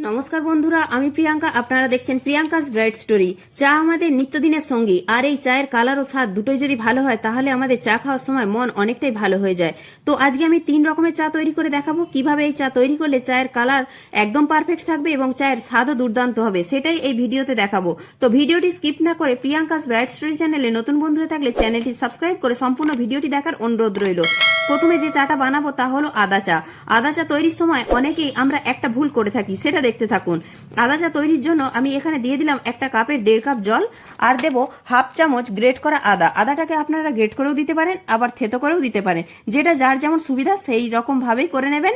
নমস্কার বন্ধুরা, আমি প্রিয়াঙ্কা। আপনারা দেখছেন প্রিয়াঙ্কাস ব্রাইট স্টোরি। চা আমাদের নিত্যদিনের সঙ্গী, আর এই চায়ের কালার ও স্বাদ দুটোই যদি ভালো হয় তাহলে আমাদের চা খাওয়ার সময় মন অনেকটাই ভালো হয়ে যায়। তো আজকে আমি 3 রকমের চা তৈরি করে দেখাবো কিভাবে এই চা তৈরি করলে চায়ের কালার একদম পারফেক্ট থাকবে এবং চায়ের স্বাদও দুর্দান্ত হবে, সেটাই এই ভিডিওতে দেখাবো। তো ভিডিওটি স্কিপ না করে প্রিয়াঙ্কাস ব্রাইট স্টোরি চ্যানেলে নতুন বন্ধু হয়ে থাকলে চ্যানেলটি সাবস্ক্রাইব করে সম্পূর্ণ ভিডিওটি দেখার অনুরোধ রইল। প্রথমে যে চাটা বানাবো তা হলো আদা চা। আদা চা তৈরির সময় অনেকেই আমরা একটা ভুল করে থাকি, সেটা দেখতে থাকুন। আদা চা তৈরির জন্য আমি এখানে দিয়ে দিলাম একটা কাপের 1.5 কাপ জল, আর দেব হাফ চামচ গ্রেট করা আদা। আদাটাকে আপনারা গ্রেট করেও দিতে পারেন, আবার থেতো করেও দিতে পারেন, যেটা যার যেমন সুবিধা সেই রকম ভাবেই করে নেবেন।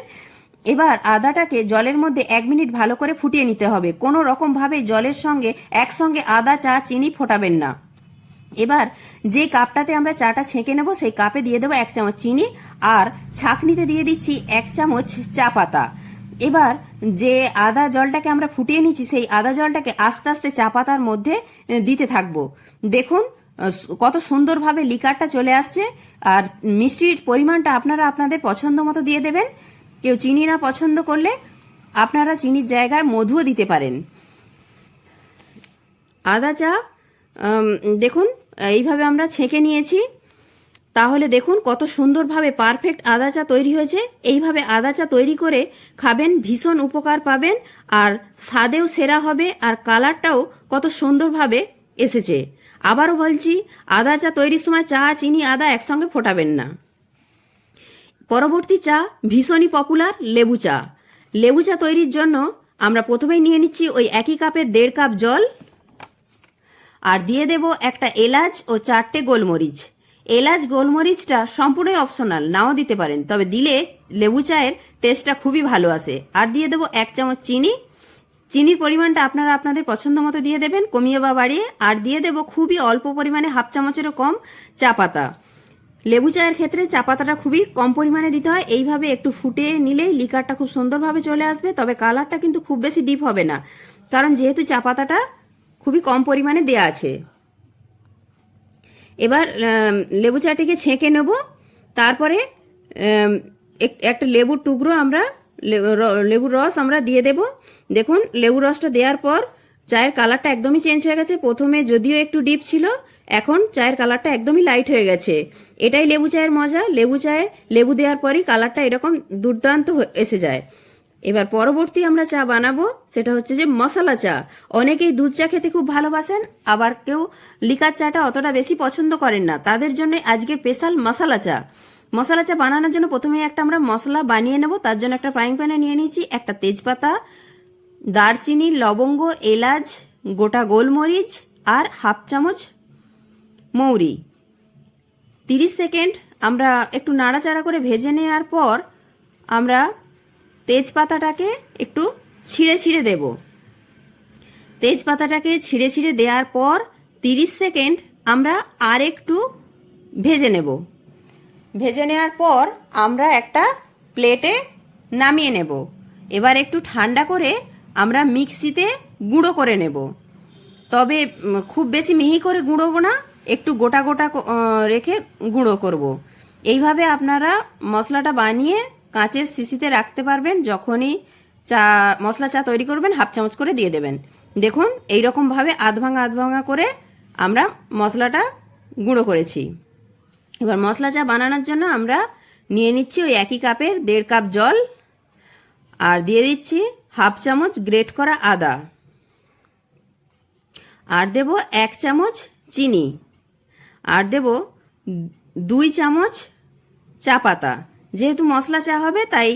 এবার আদাটাকে জলের মধ্যে 1 মিনিট ভালো করে ফুটিয়ে নিতে হবে। কোনো রকম ভাবে জলের সঙ্গে একসঙ্গে আদা, চা, চিনি ফোটাবেন না। এবার যে কাপটাতে আমরা চাটা ছেঁকে নেব সেই কাপে দিয়ে দেবো 1 চামচ চিনি, আর ছাঁকনিতে দিয়ে দিচ্ছি 1 চামচ চা পাতা। এবার যে আদা জলটাকে আমরা ফুটিয়ে নিচ্ছি সেই আদা জলটাকে আস্তে আস্তে চা পাতার মধ্যে দিতে থাকবো। দেখুন কত সুন্দরভাবে লিকারটা চলে আসছে। আর মিষ্টির পরিমাণটা আপনারা আপনাদের পছন্দ মতো দিয়ে দেবেন। কেউ চিনি না পছন্দ করলে আপনারা চিনির জায়গায় মধুও দিতে পারেন। আদা চা দেখুন এইভাবে আমরা ছেঁকে নিয়েছি। তাহলে দেখুন কত সুন্দরভাবে পারফেক্ট আদা চা তৈরি হয়েছে। এইভাবে আদা চা তৈরি করে খাবেন, ভীষণ উপকার পাবেন, আর স্বাদেও সেরা হবে, আর কালারটাও কত সুন্দরভাবে এসেছে। আবারও বলছি, আদা চা তৈরির সময় চা, চিনি, আদা একসঙ্গে ফোটাবেন না। পরবর্তী চা ভীষণই পপুলার, লেবু চা। লেবু চা তৈরির জন্য আমরা প্রথমেই নিয়ে নিচ্ছি ওই একই কাপের 1.5 কাপ জল, আর দিয়ে দেব একটা এলাচ ও 4টে গোলমরিচ। এলাচ গোলমরিচটা সম্পূর্ণই অপশনাল, নাও দিতে পারেন, তবে দিলে লেবু চায়ের টেস্টটা খুবই ভালো আসে। আর দিয়ে দেব 1 চামচ চিনি। চিনির পরিমাণটা আপনারা আপনাদের পছন্দ মতো দিয়ে দেবেন, কমিয়ে বা বাড়িয়ে। আর দিয়ে দেব খুবই অল্প পরিমাণে, হাফ চামচেরও কম চা পাতা। লেবু চায়ের ক্ষেত্রে চা পাতাটা খুবই কম পরিমাণে দিতে হয়। এইভাবে একটু ফুটিয়ে নিলেই লিকারটা খুব সুন্দরভাবে চলে আসবে, তবে কালারটা কিন্তু খুব বেশি ডিপ হবে না, কারণ যেহেতু চা পাতাটা খুবই কম পরিমাণে দেয়া আছে। এবার লেবু চাটিকে ছেঁকে নেব। তারপরে একটা লেবুর টুকরো আমরা লেবুর রস আমরা দিয়ে দেব। দেখুন লেবুর রসটা দেওয়ার পর চায়ের কালারটা একদমই চেঞ্জ হয়ে গেছে। প্রথমে যদিও একটু ডিপ ছিল, এখন চায়ের কালারটা একদমই লাইট হয়ে গেছে। এটাই লেবু চায়ের মজা। লেবু চায়ে লেবু দেওয়ার পরই কালারটা এরকম দুর্দান্ত এসে যায়। এবার পরবর্তী আমরা চা বানাবো, সেটা হচ্ছে যে মশলা চা। অনেকেই দুধ চা খেতে খুব ভালোবাসেন, আবার কেউ লিকার চাটা অতটা বেশি পছন্দ করেন না। তাদের জন্য আজকের স্পেশাল মশলা চা। মশলা চা বানানোর জন্য প্রথমে একটা আমরা মশলা বানিয়ে নেব। তার জন্য একটা ফ্রাইং প্যানে নিয়ে নিয়েছি একটা তেজপাতা, দারচিনি, লবঙ্গ, এলাচ, গোটা গোলমরিচ, আর হাফ চামচ মৌরি। 30 সেকেন্ড আমরা একটু নাড়াচাড়া করে ভেজে নেওয়ার পর আমরা তেজপাতাটাকে একটু ছিঁড়ে ছিঁড়ে দেব। তেজপাতাটাকে ছিঁড়ে ছিঁড়ে দেওয়ার পর 30 সেকেন্ড আমরা আর একটু ভেজে নেব। ভেজে নেওয়ার পর আমরা একটা প্লেটে নামিয়ে নেব। এবার একটু ঠান্ডা করে আমরা মিক্সিতে গুঁড়ো করে নেব। তবে খুব বেশি মিহি করে গুঁড়োবো না, একটু গোটা গোটা রেখে গুঁড়ো করব। এইভাবে আপনারা মশলাটা বানিয়ে কাঁচের শিশিতে রাখতে পারবেন। যখনই মশলা চা তৈরি করবেন হাফ চামচ করে দিয়ে দেবেন। দেখুন এইরকমভাবে আধ ভাঙা করে আমরা মশলাটা গুঁড়ো করেছি। এবার মশলা চা বানানোর জন্য আমরা নিয়ে নিচ্ছি ওই একই কাপের 1.5 কাপ জল, আর দিয়ে দিচ্ছি হাফ চামচ গ্রেট করা আদা, আর দেব 1 চামচ চিনি, আর দেব 2 চামচ চা পাতা। যেহেতু মশলা চা হবে তাই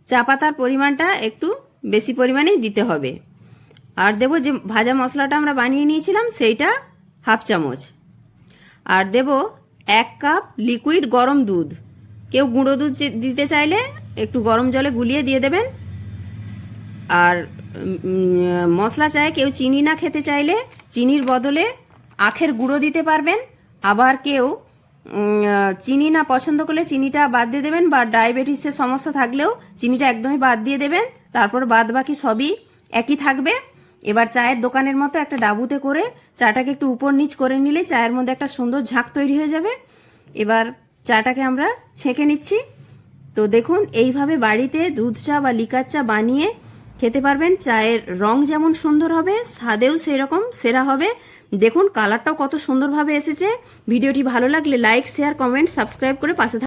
চা পাতার পরিমাণটা একটু বেশি পরিমাণেই দিতে হবে। আর দেব যে ভাজা মশলাটা আমরা বানিয়ে নিয়েছিলাম সেইটা হাফ চামচ, আর দেব 1 কাপ লিকুইড গরম দুধ। কেউ গুঁড়ো দুধ দিতে চাইলে একটু গরম জলে গুলিয়ে দিয়ে দেবেন। আর মশলা চায়ে কেউ চিনি না খেতে চাইলে চিনির বদলে আখের গুঁড়ো দিতে পারবেন। আবার কেউ চিনি না পছন্দ করলে চিনিটা বাদ দিয়ে দেবেন, বা ডায়াবেটিসের সমস্যা থাকলেও চিনিটা একদমই বাদ দিয়ে দেবেন। তারপর বাদ বাকি সবই একই থাকবে। এবার চায়ের দোকানের মতো একটা ডাবুতে করে চাটাকে একটু উপর নিচ করে নিলে চায়ের মধ্যে একটা সুন্দর ঝাঁক তৈরি হয়ে যাবে। এবার চাটাকে আমরা ছেঁকে নিচ্ছি। তো দেখুন এইভাবে বাড়িতে দুধ চা বা লিকার চা বানিয়ে খেতে পারবেন। চায়ের রং যেমন সুন্দর হবে, স্বাদেও সেই রকম সেরা হবে। দেখুন কালারটাও কত সুন্দরভাবে এসেছে। ভিডিওটি ভালো লাগলে লাইক, শেয়ার, কমেন্ট, সাবস্ক্রাইব করে পাশে